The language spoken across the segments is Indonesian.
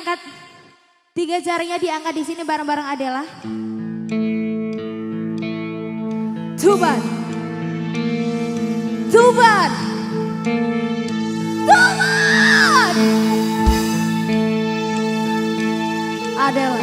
Angkat 3 jarinya diangkat di sini bareng-bareng Adela. Tuban. Tuban. Tuban. Adela.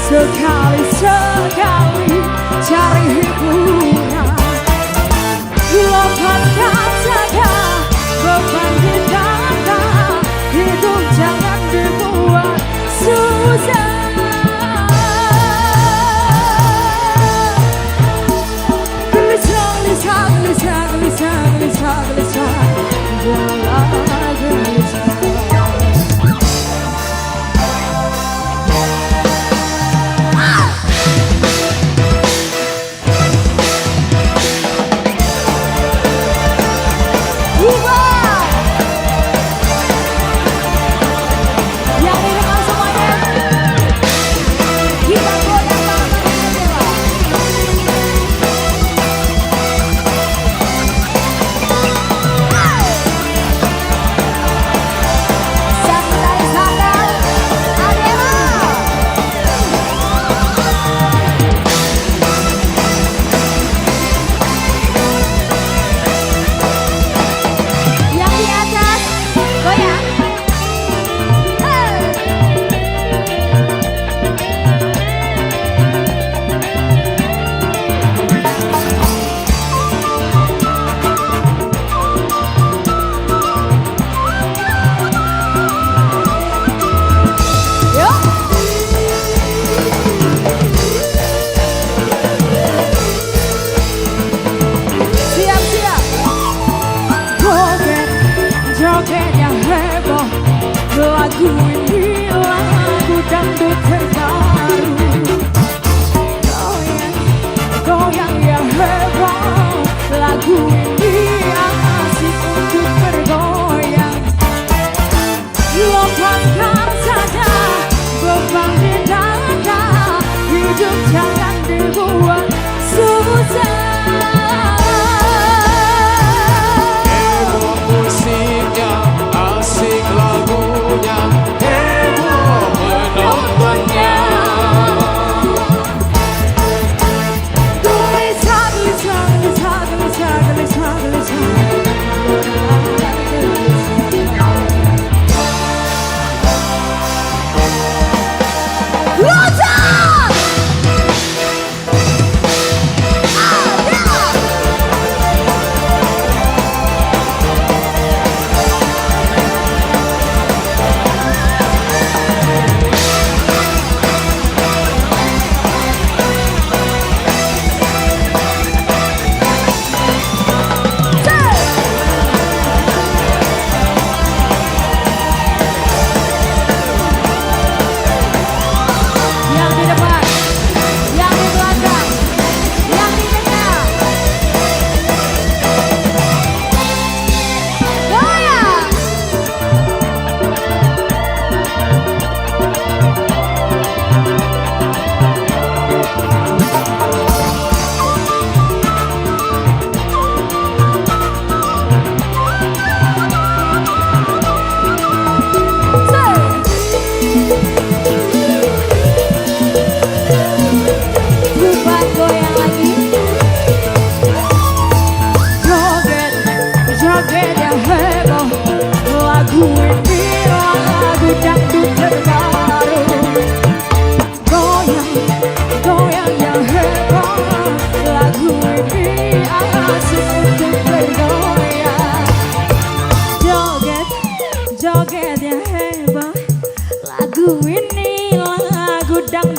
Sekali-sekali cari hiburan, lupakan saja beban di dada. Hidup jangan dibuat susah. Gelisah, gelisah, gelisah, gelisah, gelisah, gelisah, janganlah gelisah. Lagu ini lagu dangdut terbaru. Goyang, goyang yang heboh. Lagu ini asik untuk bergoyang. Lepaskan saja beban di dada. Hidup jangan dibuat susah.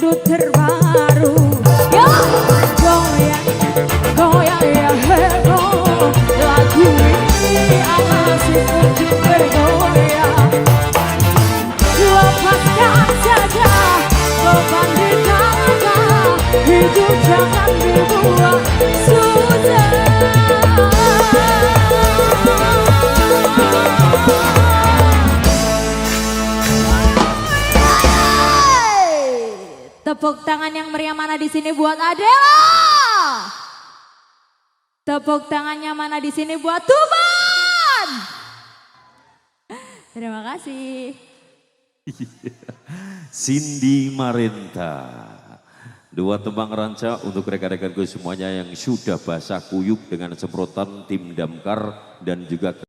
laguku terbaru. Yo, goyang, goyang ya hebo. Lagu ini asik untuk bergoyang. Lepaskan saja beban di dada, hidup jangan dibuat susah. Tepuk tangan yang meriah mana di sini buat Adela. Tepuk tangannya mana di sini buat Tuban. Terima kasih. Cindy Marenta. Dua tembang ranca untuk rekan-rekanku semuanya yang sudah basah kuyup dengan semprotan tim damkar dan juga